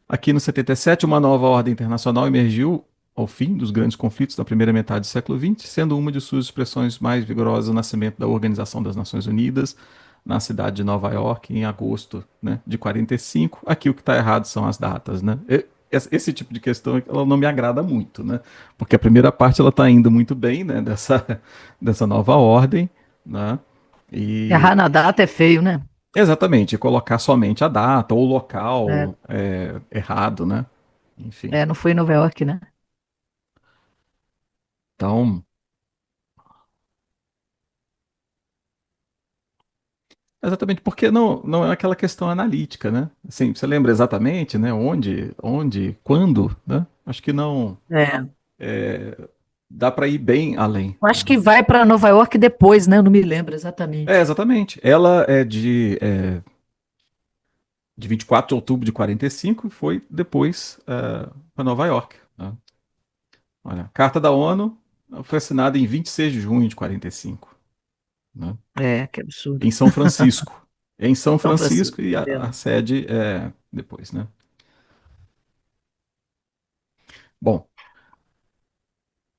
Aqui no 77, uma nova ordem internacional emergiu ao fim dos grandes conflitos da primeira metade do século XX, sendo uma de suas expressões mais vigorosas o nascimento da Organização das Nações Unidas na cidade de Nova York em agosto, né, de 45. Aqui o que está errado são as datas, né? Esse tipo de questão ela não me agrada muito, né? Porque a primeira parte ela está indo muito bem, né, dessa nova ordem, né? errar E na data é feio, né? exatamente, colocar somente a data ou o É, local errado, né? Enfim. não foi em Nova York, né? Então, Exatamente, porque não é aquela questão analítica, né? Assim, você lembra exatamente, né? Onde, quando, né? Acho que não É. dá para ir bem além. Eu acho que vai para Nova York depois, né? Eu não me lembro É, exatamente. exatamente. Ela é de 24 de outubro de 45 e foi depois para Nova York. Né? Olha, a Carta da ONU foi assinada em 26 de junho de 45, né? É, que absurdo. Em São Francisco. Em São São Francisco, Francisco e tá a vendo? sede é depois, né? Bom,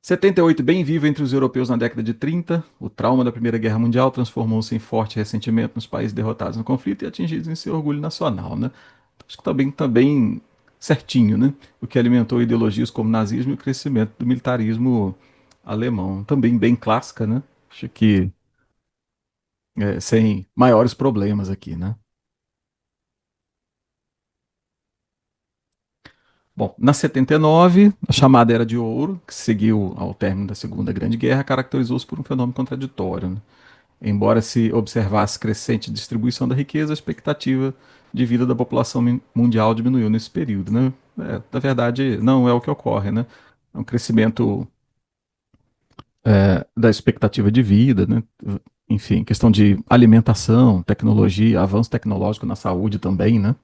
78 bem vivo entre os europeus na década de 30, o trauma da Primeira Guerra Mundial transformou-se em forte ressentimento nos países derrotados no conflito e atingidos em seu orgulho nacional, né? Acho que também certinho, né? O que alimentou ideologias como o nazismo e o crescimento do militarismo alemão. Também bem clássica, né? Acho que sem maiores problemas aqui, né? Bom, na 79, a chamada Era de Ouro, que seguiu ao término da Segunda Grande Guerra, caracterizou-se por um fenômeno contraditório, né? Embora se observasse crescente distribuição da riqueza, a expectativa de vida da população mundial diminuiu nesse período, né? Na verdade, não é o que ocorre, né? É um crescimento da expectativa de vida, né? Enfim, questão de alimentação, tecnologia, avanço tecnológico na saúde também, né?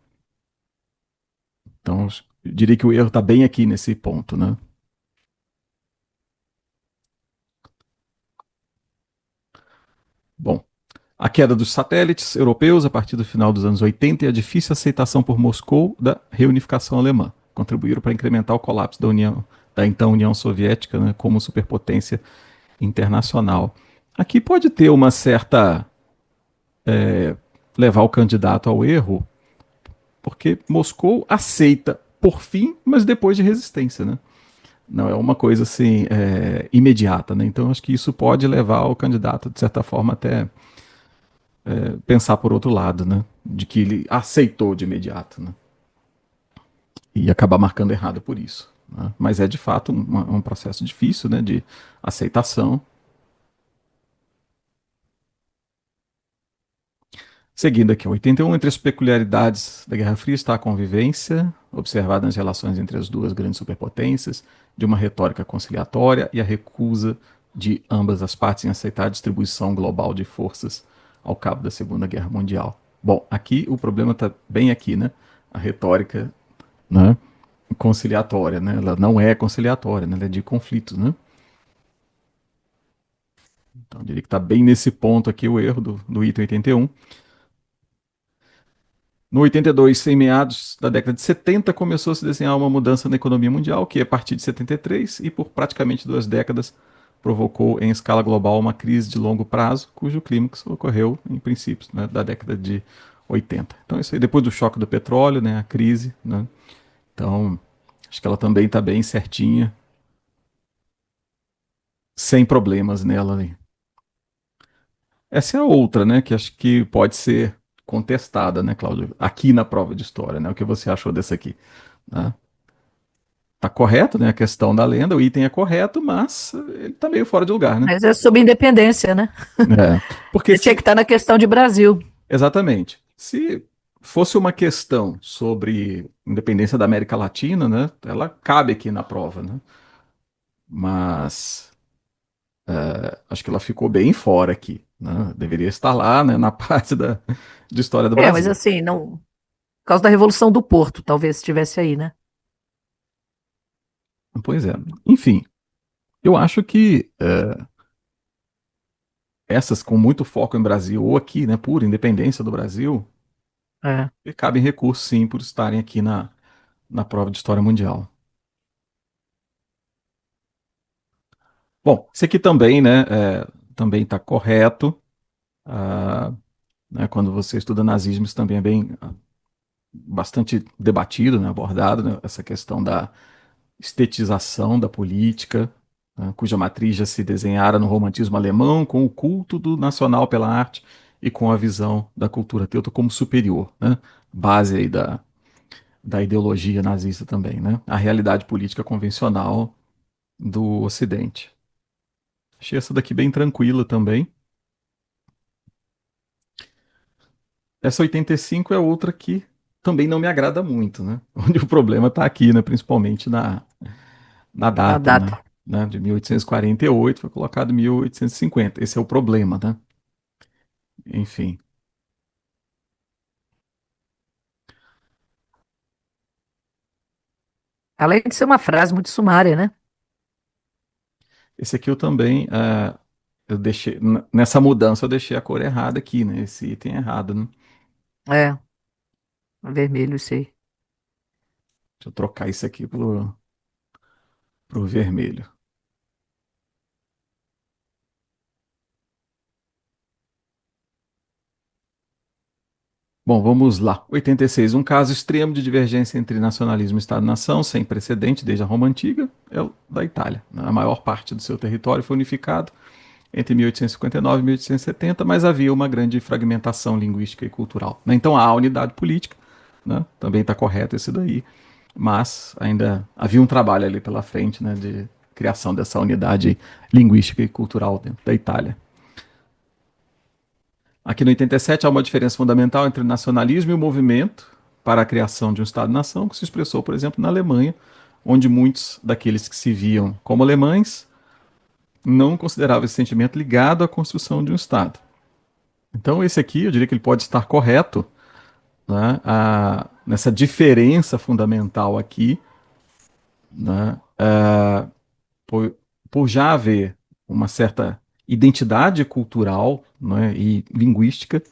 Então, eu diria que o erro está bem aqui nesse ponto, né? Bom, a queda dos satélites europeus a partir do final dos anos 80 e a difícil aceitação por Moscou da reunificação alemã contribuíram para incrementar o colapso da então União Soviética, né, como superpotência internacional. Aqui pode ter uma certa levar o candidato ao erro, porque Moscou aceita por fim, mas depois de resistência, né? Não é uma coisa assim imediata, né? Então acho que isso pode levar o candidato de certa forma até pensar por outro lado, né? De que ele aceitou de imediato, né? E acabar marcando errado por isso. Né? Mas é de fato um processo difícil, né? De aceitação. Seguindo aqui, 81, entre as peculiaridades da Guerra Fria está a convivência, observada nas relações entre as duas grandes superpotências, de uma retórica conciliatória e a recusa de ambas as partes em aceitar a distribuição global de forças ao cabo da Segunda Guerra Mundial. Bom, aqui o problema está bem aqui, né? A retórica, né? Conciliatória, né? Ela não é conciliatória, né? Ela é de conflitos, né? Então, eu diria que está bem nesse ponto aqui o erro do item 81. No 82, em meados da década de 70, começou a se desenhar uma mudança na economia mundial, que a partir de 73 e por praticamente 2 décadas provocou em escala global uma crise de longo prazo, cujo clímax ocorreu em princípios, né, da década de 80. Então isso aí depois do choque do petróleo, né, a crise, né? Então acho que ela também está bem certinha, sem problemas nela ali. Essa é a outra, né, que acho que pode ser contestada, né, Cláudio? Aqui na prova de história, né? O que você achou dessa aqui? Né? Tá correto, né? A questão da lenda, o item é correto, mas ele tá meio fora de lugar, né? Mas é sobre independência, né? É, porque Ele tinha que se. estar na questão de Brasil. Exatamente. Se fosse uma questão sobre independência da América Latina, né? Ela cabe aqui na prova, né? Mas acho que ela ficou bem fora aqui, né? Deveria estar lá, né? Na parte de história do É, mas Brasil. assim, não. Por causa da Revolução do Porto, talvez estivesse aí, né? Pois é. Enfim, eu acho que essas com muito foco em Brasil, ou aqui, né? Pura independência do Brasil, É. cabem recursos sim por estarem aqui na prova de história mundial. Bom, esse aqui também, né, também está correto. Ah, né, quando você estuda nazismo, isso também é bem bastante debatido, né, abordado, né, essa questão da estetização da política, né, cuja matriz já se desenhara no romantismo alemão, com o culto do nacional pela arte e com a visão da cultura teuta como superior, né, base aí da ideologia nazista também, né, a realidade política convencional do Ocidente. Achei essa daqui bem tranquila também. Essa 85 é outra que também não me agrada muito, né? Onde o problema está aqui, né? Principalmente na Na data, né? data. De 1848 foi colocado 1850. Esse é o problema, né? Enfim. Além de ser uma frase muito sumária, né? Esse aqui eu também, eu deixei, nessa mudança eu deixei a cor errada aqui, né? Esse item errado, né? É, vermelho, isso aí. Deixa eu trocar isso aqui pro vermelho. Bom, vamos lá. 86. Um caso extremo de divergência entre nacionalismo e Estado-nação, sem precedente desde a Roma Antiga, é o da Itália. A maior parte do seu território foi unificado entre 1859 e 1870, mas havia uma grande fragmentação linguística e cultural. Então há unidade política, né? Também está correto esse daí, mas ainda havia um trabalho ali pela frente, né, de criação dessa unidade linguística e cultural dentro da Itália. Aqui no 87 há uma diferença fundamental entre o nacionalismo e o movimento para a criação de um Estado-nação, que se expressou, por exemplo, na Alemanha, onde muitos daqueles que se viam como alemães não consideravam esse sentimento ligado à construção de um Estado. Então, esse aqui, eu diria que ele pode estar correto, né, nessa diferença fundamental aqui, né, por, por já haver uma certa identidade cultural, né, e linguística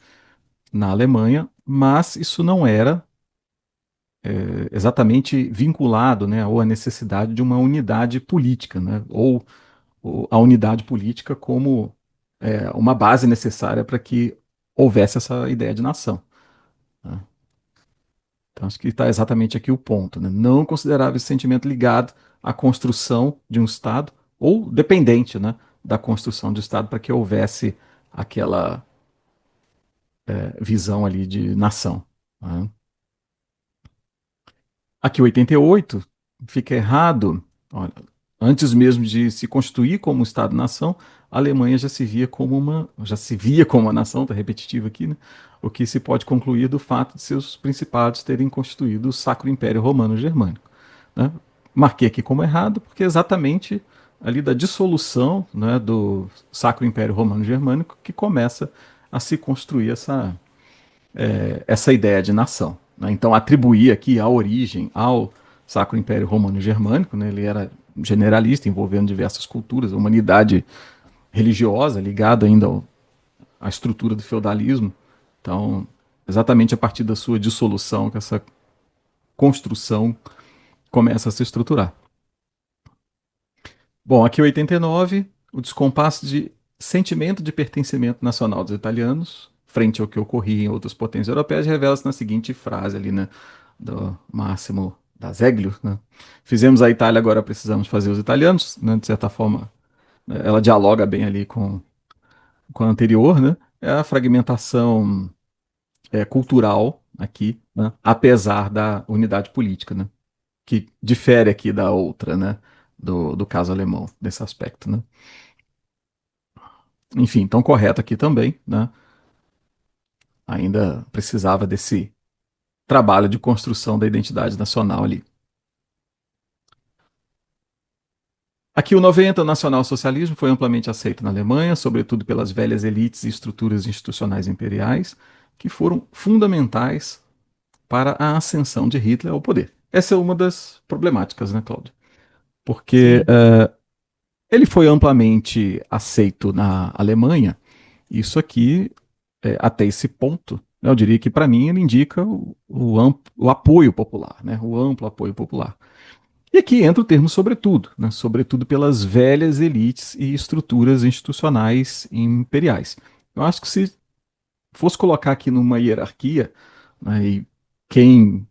na Alemanha, mas isso não era exatamente vinculado, né, ou a necessidade de uma unidade política, né, ou a unidade política como uma base necessária para que houvesse essa ideia de nação. Né? Então, acho que está exatamente aqui o ponto. Né? Não considerava esse sentimento ligado à construção de um Estado ou dependente, né, da construção de Estado para que houvesse aquela visão ali de nação. Né? Aqui 88 fica errado. Olha, antes mesmo de se constituir como Estado-nação, a Alemanha já se via como uma nação, está repetitivo aqui, né? O que se pode concluir do fato de seus principados terem constituído o Sacro Império Romano-Germânico. Né? Marquei aqui como errado, porque é exatamente ali da dissolução, né, do Sacro Império Romano-Germânico que começa a se construir essa ideia de nação. Né? Então, atribuir aqui a origem ao Sacro Império Romano-Germânico, né? Ele era generalista, envolvendo diversas culturas, a humanidade religiosa, ligada ainda à estrutura do feudalismo. Então, exatamente a partir da sua dissolução que essa construção começa a se estruturar. Bom, aqui 89, o descompasso de sentimento de pertencimento nacional dos italianos, frente ao que ocorria em outras potências europeias, revela-se na seguinte frase ali, né, do Máximo d'Azeglio, né? Fizemos a Itália, agora precisamos fazer os italianos, né? De certa forma, né, ela dialoga bem ali com a anterior, né? É a fragmentação cultural aqui, né? Apesar da unidade política, né? Que difere aqui da outra, né? Do caso alemão, nesse aspecto, né? Enfim, então correto aqui também, né? Ainda precisava desse trabalho de construção da identidade nacional ali. Aqui o 90, o nacional-socialismo, foi amplamente aceito na Alemanha, sobretudo pelas velhas elites e estruturas institucionais imperiais, que foram fundamentais para a ascensão de Hitler ao poder. Essa é uma das problemáticas, né, Cláudio? Porque Sim. ele foi amplamente aceito na Alemanha. Isso aqui, até esse ponto, né, eu diria que para mim ele indica o apoio popular, né, o amplo apoio popular. E aqui entra o termo sobretudo, né, sobretudo pelas velhas elites e estruturas institucionais imperiais. Eu acho que se fosse colocar aqui numa hierarquia, né, e quem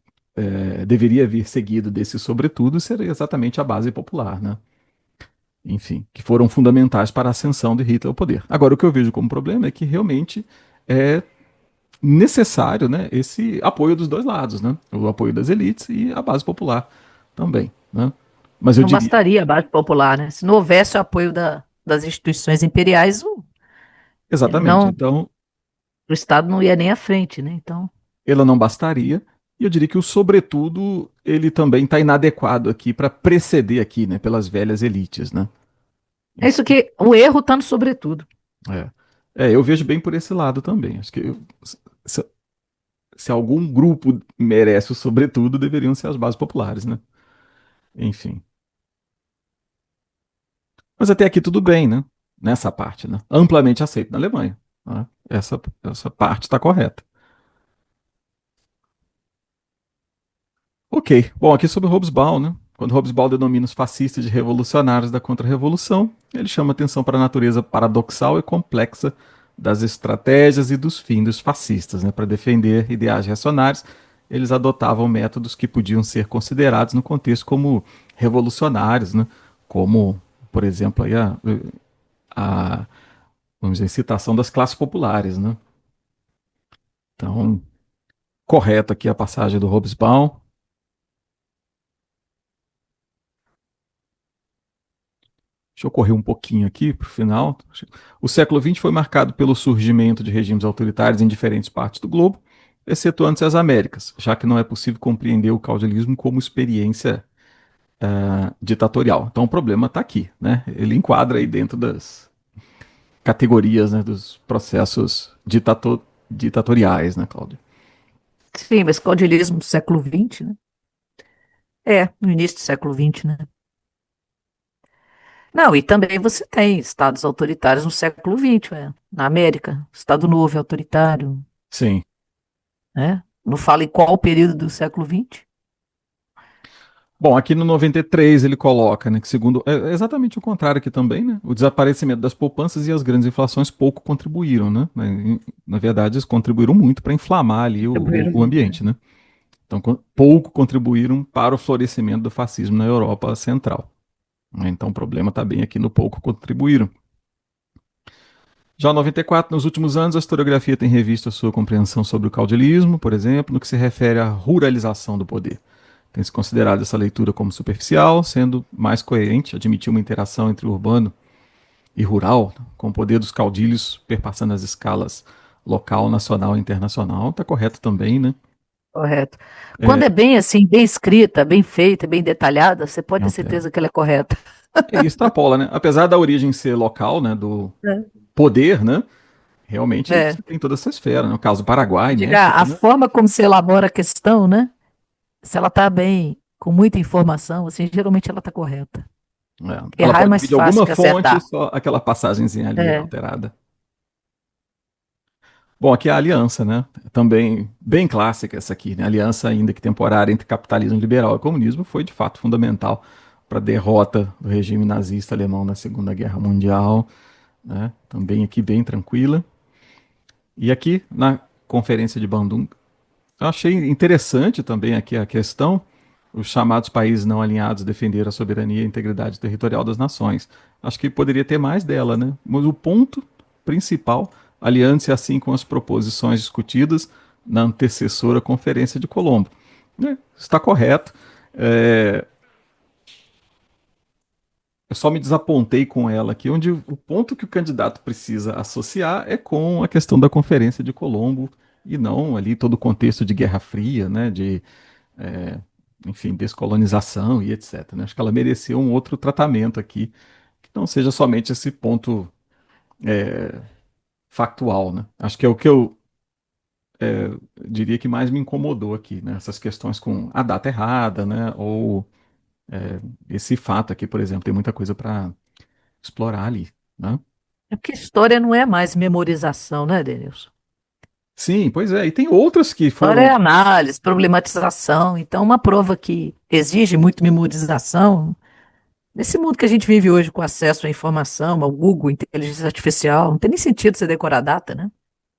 deveria vir seguido desse sobretudo seria exatamente a base popular, né? Enfim, que foram fundamentais para a ascensão de Hitler ao poder. Agora, o que eu vejo como problema é que realmente é necessário, né, esse apoio dos dois lados, né? O apoio das elites e a base popular também, né? Mas eu Não diria, bastaria a base popular, né? Se não houvesse o apoio das instituições imperiais, exatamente. não, Então, O Estado não ia nem à frente, né? Então, Ela não bastaria. E eu diria que o sobretudo ele também está inadequado aqui para preceder aqui, né, pelas velhas elites, né? é Isso isso que o erro está no sobretudo. é. Eu vejo bem por esse lado também. Acho que se, se algum grupo merece o sobretudo, deveriam ser as bases populares, né? Enfim. Mas até aqui tudo bem, né? Nessa parte, né? Amplamente aceito na Alemanha. Né? Essa parte está correta. Ok. Bom, aqui sobre Hobsbawm, né? Quando Hobsbawm denomina os fascistas de revolucionários da contra-revolução, ele chama atenção para a natureza paradoxal e complexa das estratégias e dos fins dos fascistas. Né? Para defender ideais reacionários, eles adotavam métodos que podiam ser considerados no contexto como revolucionários, né? Como, por exemplo, aí a vamos dizer, incitação das classes populares. Né? Então, correto aqui a passagem do Hobsbawm. Deixa eu correr um pouquinho aqui para o final. O século XX foi marcado pelo surgimento de regimes autoritários em diferentes partes do globo, excetuando-se as Américas, já que não é possível compreender o caudillismo como experiência ditatorial. Então o problema está aqui, né? Ele enquadra aí dentro das categorias, né, dos processos ditatoriais, né, Cláudio? Sim, mas caudilismo do século XX, né? É, no início do século XX, né? Não, e também você tem estados autoritários no século XX, na América, Estado Novo é autoritário, Sim. né? Não fala em qual período do século XX. Bom, aqui no 93 ele coloca, né, que segundo é exatamente o contrário aqui também, né? O desaparecimento das poupanças e as grandes inflações pouco contribuíram, né? Na verdade, eles contribuíram muito para inflamar ali Contribuíram o muito, né? ambiente, né? Então, pouco contribuíram para o florescimento do fascismo na Europa Central. Né? Então, o problema está bem aqui no pouco contribuíram. Já o 94, nos últimos anos, a historiografia tem revisto a sua compreensão sobre o caudilismo, por exemplo, no que se refere à ruralização do poder. Tem se considerado essa leitura como superficial, sendo mais coerente admitir uma interação entre urbano e rural, com o poder dos caudilhos perpassando as escalas local, nacional e internacional. Está correto também, né? Correto. Quando É, é bem assim, bem escrita, bem feita, bem detalhada, você pode ter altera. certeza que ela é correta. E extrapola, né? Apesar da origem ser local, né, do poder, né? Realmente É. você tem toda essa esfera, né? O caso do Paraguai, Diga, México, a né? forma como se elabora a questão, né? Se ela está bem, com muita informação, assim, geralmente ela está correta. Ela Errar é pode vir mais de fácil alguma que fonte, acertar. só aquela passagenzinha ali É. alterada. Bom, aqui é a aliança, né? Também bem clássica essa aqui, né? A aliança, ainda que temporária, entre capitalismo liberal e comunismo foi de fato fundamental para a derrota do regime nazista alemão na Segunda Guerra Mundial, né? Também aqui bem tranquila. E aqui na Conferência de Bandung, eu achei interessante também aqui a questão. Os chamados países não alinhados defenderam a soberania e a integridade territorial das nações. Acho que poderia ter mais dela, né? Mas o ponto principal, aliando-se assim com as proposições discutidas na antecessora Conferência de Colombo. Né? Está correto. É, eu só me desapontei com ela aqui, onde o ponto que o candidato precisa associar é com a questão da Conferência de Colombo e não ali todo o contexto de Guerra Fria, né? De é, enfim, descolonização e etc. Né? Acho que ela mereceu um outro tratamento aqui, que não seja somente esse ponto factual. Né? Acho que é o que eu diria que mais me incomodou aqui, né? Essas questões com a data errada, né? Ou esse fato aqui, por exemplo, tem muita coisa para explorar ali. Né? É porque história não é mais memorização, né, Denilson? Sim, pois é. E tem outras que História foram. é análise, problematização. Então, uma prova que exige muito memorização, nesse mundo que a gente vive hoje com acesso à informação, ao Google, inteligência artificial, não tem nem sentido você decorar data, né?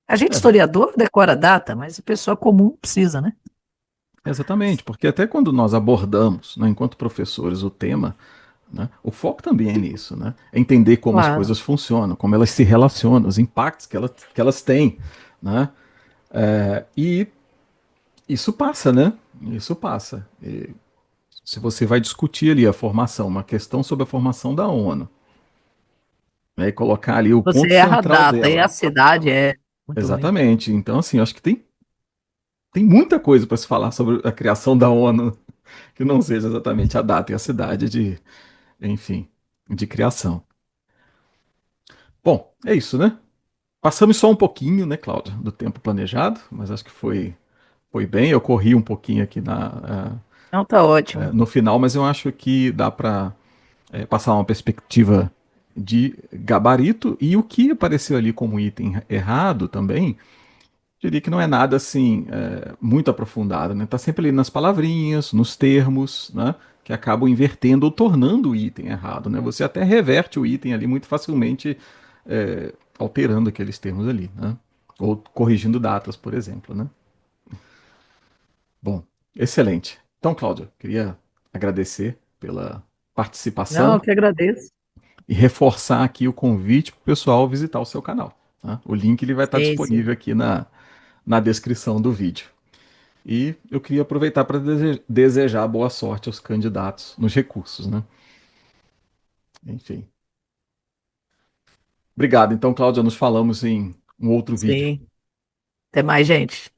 A gente, É, historiador, decora data, mas a pessoa comum precisa, né? exatamente, porque até quando nós abordamos, né, enquanto professores, o tema. Né? O foco também é nisso, né? É entender como as Claro. coisas funcionam, como elas se relacionam, os impactos que elas têm. Né? E isso passa, né? Isso passa. E se você vai discutir ali a formação, uma questão sobre a formação da ONU, né? E colocar ali o Você ponto erra a central data, e dela. a cidade, é. Muito ruim. Exatamente. Então, assim, eu acho que tem muita coisa para se falar sobre a criação da ONU, que não seja exatamente a data e a cidade de, enfim, de criação. Bom, é isso, né? Passamos só um pouquinho, né, Cláudia, do tempo planejado, mas acho que foi bem. Eu corri um pouquinho aqui Não, tá ótimo. no final, mas eu acho que dá para passar uma perspectiva de gabarito e o que apareceu ali como item errado também. Diria que não é nada assim muito aprofundado, né? Tá sempre ali nas palavrinhas, nos termos, né? Que acabam invertendo ou tornando o item errado, né? Você até reverte o item ali muito facilmente, alterando aqueles termos ali, né? Ou corrigindo datas, por exemplo, né? Bom, excelente. Então, Cláudio, queria agradecer pela Não, participação eu que agradeço. e reforçar aqui o convite para o pessoal visitar o seu canal, tá? O link ele vai estar Sim, sim. disponível aqui na descrição do vídeo. E eu queria aproveitar para desejar boa sorte aos candidatos nos recursos, né? Enfim. Obrigado. Então, Cláudia, nos falamos em um outro vídeo. Sim. Até mais, gente.